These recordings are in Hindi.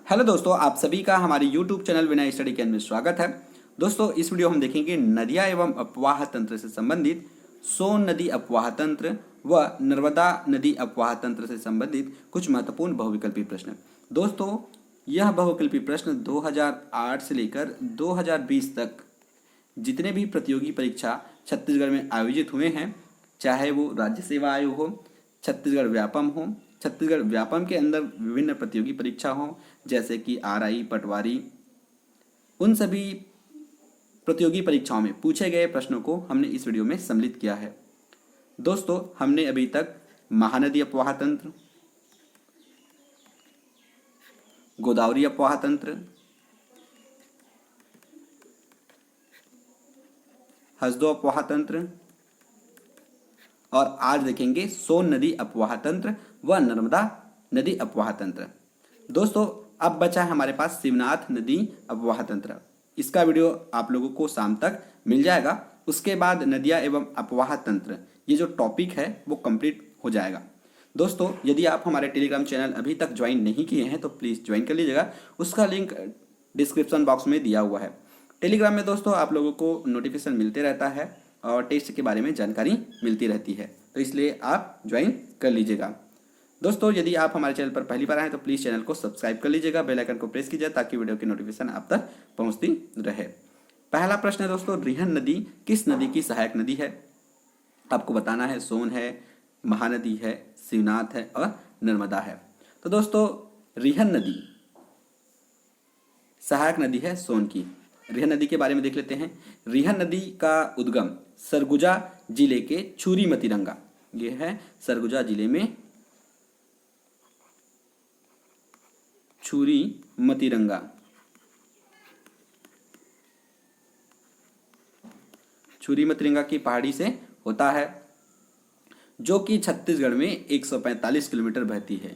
हेलो दोस्तों, आप सभी का हमारे YouTube channel Vinay study can में स्वागत है। दोस्तों, इस वीडियो हम देखेंगे नदियाँ एवं अपवाह तंत्र से संबंधित सोन नदी अपवाह तंत्र व नर्मदा नदी अपवाह तंत्र से संबंधित कुछ महत्वपूर्ण बहुविकल्पी प्रश्न। दोस्तों, यह बहुविकल्पी प्रश्न 2008 से लेकर 2020 तक जितने भी प्रतियोगी परीक्षा छत्तीसगढ़ में आयोजित हुए हैं, चाहे वो राज्य सेवा आयोग हो, छत्तीसगढ़ व्यापम हो, छत्तीसगढ़ व्यापम के अंदर विभिन्न प्रतियोगी परीक्षा हो जैसे कि आरआई, पटवारी, उन सभी प्रतियोगी परीक्षाओं में पूछे गए प्रश्नों को हमने इस वीडियो में सम्मिलित किया है। दोस्तों, हमने अभी तक महानदी अपवाह तंत्र, गोदावरी अपवाह तंत्र, हसदो अपवाह तंत्र और आज देखेंगे सोन नदी अपवाह तंत्र व नर्मदा नदी अपवाह तंत्र। दोस्तों, अब बचा है हमारे पास शिवनाथ नदी अपवाह तंत्र। इसका वीडियो आप लोगों को शाम तक मिल जाएगा। उसके बाद नदियाँ एवं अपवाह तंत्र ये जो टॉपिक है वो कंप्लीट हो जाएगा। दोस्तों, यदि आप हमारे टेलीग्राम चैनल अभी तक ज्वाइन नहीं किए हैं तो प्लीज़ ज्वाइन कर लीजिएगा। उसका लिंक डिस्क्रिप्शन बॉक्स में दिया हुआ है। टेलीग्राम में दोस्तों आप लोगों को नोटिफिकेशन मिलते रहता है और टेस्ट के बारे में जानकारी मिलती रहती है, तो इसलिए आप ज्वाइन कर लीजिएगा। दोस्तों, यदि आप हमारे चैनल पर पहली बार आए तो प्लीज़ चैनल को सब्सक्राइब कर लीजिएगा, बेल आइकन को प्रेस कीजिए ताकि वीडियो की नोटिफिकेशन आप तक पहुंचती रहे। पहला प्रश्न है दोस्तों, रिहन नदी किस नदी की सहायक नदी है? आपको बताना है सोन है, महानदी है, शिवनाथ है और नर्मदा है। तो दोस्तों, रिहन नदी सहायक नदी है सोन की। रिहन नदी के बारे में देख लेते हैं। रिहन नदी का उद्गम सरगुजा जिले के छुरी मतिरंगा, ये है सरगुजा जिले में छुरी मतिरंगा, छुरी मतिरंगा की पहाड़ी से होता है, जो कि छत्तीसगढ़ में 145 किलोमीटर बहती है।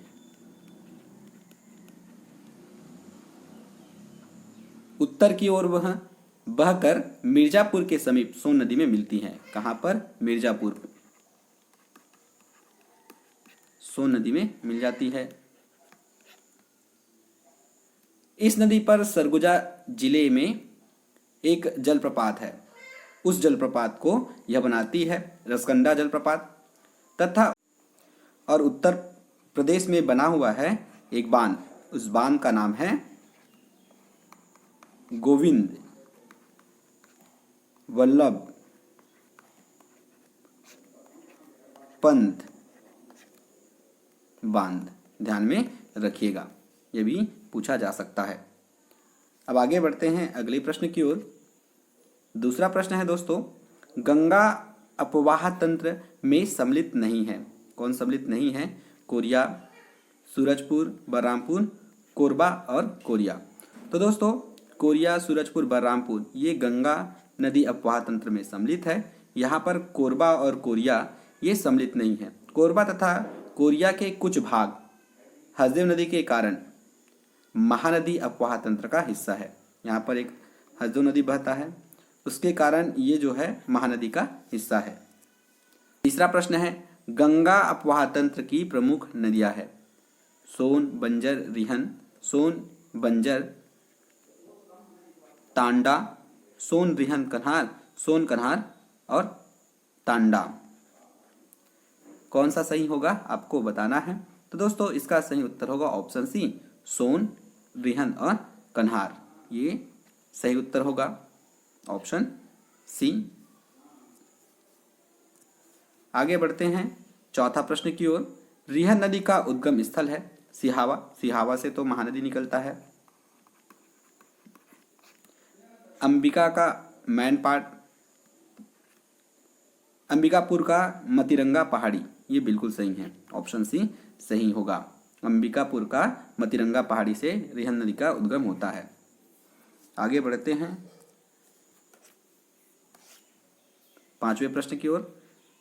उत्तर की ओर वह बहकर मिर्जापुर के समीप सोन नदी में मिलती है। कहां पर? मिर्जापुर, सोन नदी में मिल जाती है। इस नदी पर सरगुजा जिले में एक जलप्रपात है। उस जलप्रपात को यह बनाती है रसकंडा जलप्रपात, तथा और उत्तर प्रदेश में बना हुआ है एक बांध। उस बांध का नाम है गोविंद वल्लभ पंत बांध, ध्यान में रखिएगा, यह भी पूछा जा सकता है। अब आगे बढ़ते हैं अगले प्रश्न की ओर। दूसरा प्रश्न है दोस्तों, गंगा अपवाह तंत्र में सम्मिलित नहीं है। कौन सम्मिलित नहीं है? कोरिया, सूरजपुर, बलरामपुर, कोरबा और कोरिया। तो दोस्तों, कोरिया, सूरजपुर, बलरामपुर ये गंगा नदी अपवाह तंत्र में सम्मिलित है। यहाँ पर कोरबा और कोरिया ये सम्मिलित नहीं है। कोरबा तथा कोरिया के कुछ भाग हसदेव नदी के कारण महानदी अपवाह तंत्र का हिस्सा है। यहाँ पर एक हसदेव नदी बहता है, उसके कारण ये जो है महानदी का हिस्सा है। तीसरा प्रश्न है, गंगा अपवाह तंत्र की प्रमुख नदियाँ है। सोन, बंजर, रिहन, सोन, बंजर, तांडा, सोन, रिहन, कन्हार, सोन, कन्हार और तांडा। कौन सा सही होगा आपको बताना है। तो दोस्तों, इसका सही उत्तर होगा ऑप्शन सी, सोन, रिहन और कन्हार। ये सही उत्तर होगा ऑप्शन सी। आगे बढ़ते हैं चौथा प्रश्न की ओर। रिहन नदी का उद्गम स्थल है सिहावा। सिहावा से तो महानदी निकलता है। अंबिका का मैन पार्ट, अंबिकापुर का मतिरंगा पहाड़ी, ये बिल्कुल सही है, ऑप्शन सी सही होगा। अंबिकापुर का मतिरंगा पहाड़ी से रिहन नदी का उद्गम होता है। आगे बढ़ते हैं पांचवें प्रश्न की ओर।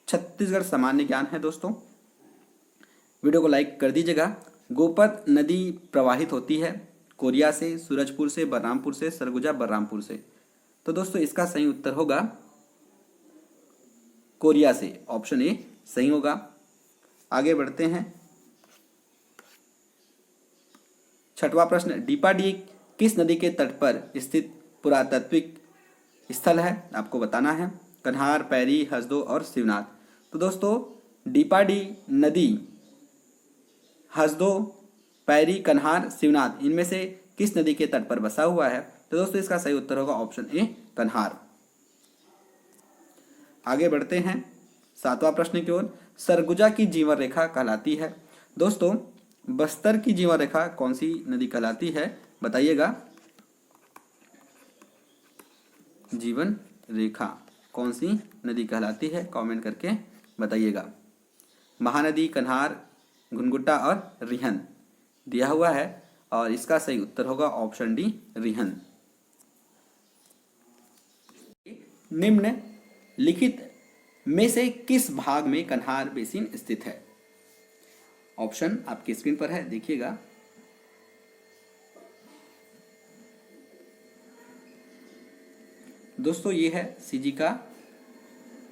छत्तीसगढ़ सामान्य ज्ञान है दोस्तों, वीडियो को लाइक कर दीजिएगा। गोपद नदी प्रवाहित होती है कोरिया से, सूरजपुर से, बलरामपुर से, सरगुजा बलरामपुर से। तो दोस्तों, इसका सही उत्तर होगा कोरिया से, ऑप्शन ए सही होगा। आगे बढ़ते हैं छठवां प्रश्न, डीपाडी किस नदी के तट पर स्थित पुरातात्विक स्थल है? आपको बताना है। कन्हार, पैरी, हसदो और शिवनाथ। तो दोस्तों डीपाडी नदी हसदो, पैरी, कन्हार, शिवनाथ इनमें से किस नदी के तट पर बसा हुआ है? तो दोस्तों इसका सही उत्तर होगा ऑप्शन ए, कन्हार। आगे बढ़ते हैं सातवां प्रश्न की ओर। सरगुजा की जीवन रेखा कहलाती है। दोस्तों बस्तर की जीवन रेखा कौन सी नदी कहलाती है? बताइएगा। जीवन रेखा कौन सी नदी कहलाती है? कमेंट करके बताइएगा। महानदी, कन्हार, घुनघुट्टा और रिहन दिया हुआ है और इसका सही उत्तर होगा ऑप्शन डी, रिहन। निम्न लिखित में से किस भाग में कन्हार बेसिन स्थित है? ऑप्शन आपकी स्क्रीन पर है, देखिएगा। दोस्तों ये है सीजी का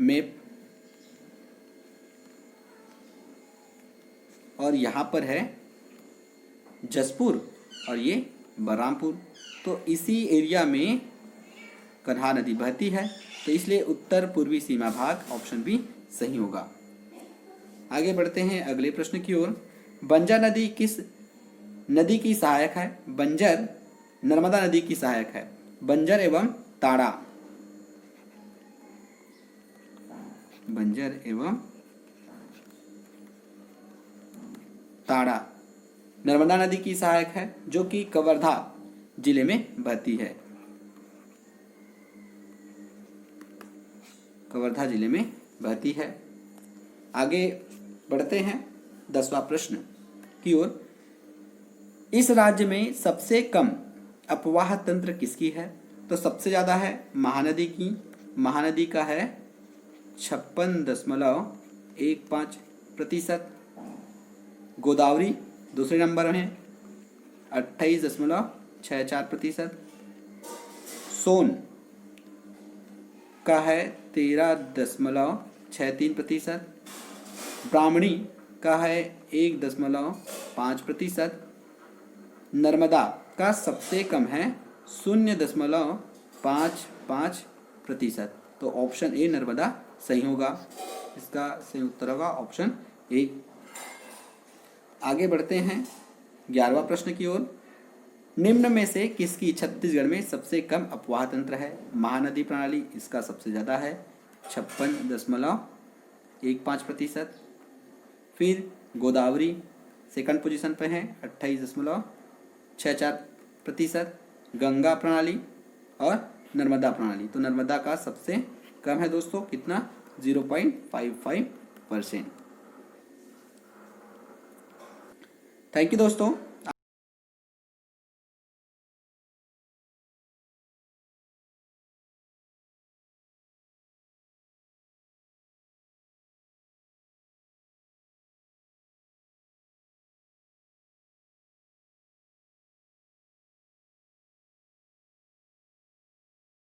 मैप और यहाँ पर है जसपुर और ये बलरामपुर। तो इसी एरिया में कन्हार नदी बहती है, तो इसलिए उत्तर पूर्वी सीमा भाग ऑप्शन बी सही होगा। आगे बढ़ते हैं अगले प्रश्न की ओर। बंजर नदी किस नदी की सहायक है? बंजर नर्मदा नदी की सहायक है। बंजर एवं ताड़ा, बंजर एवं ताड़ा नर्मदा नदी की सहायक है, जो कि कवर्धा जिले में बहती है। कवर्धा जिले में बहती है। आगे बढ़ते हैं 10वां प्रश्न की ओर। इस राज्य में सबसे कम अपवाह तंत्र किसकी है? तो सबसे ज्यादा है महानदी की। महानदी का है 56.15%। गोदावरी दूसरे नंबर में 28.64%। सोन का है 13.63%। ब्राह्मणी का है 1.5%। नर्मदा का सबसे कम है 0.55%। तो ऑप्शन ए नर्मदा सही होगा। इसका सही उत्तर होगा ऑप्शन ए। आगे बढ़ते हैं 11वां प्रश्न की ओर। निम्न में से किसकी छत्तीसगढ़ में सबसे कम अपवाह तंत्र है? महानदी प्रणाली, इसका सबसे ज्यादा है 56.15%। फिर गोदावरी सेकंड पोजीशन पे है 28.64%। गंगा प्रणाली और नर्मदा प्रणाली, तो नर्मदा का सबसे कम है दोस्तों, कितना? 0.55%। थैंक यू दोस्तों।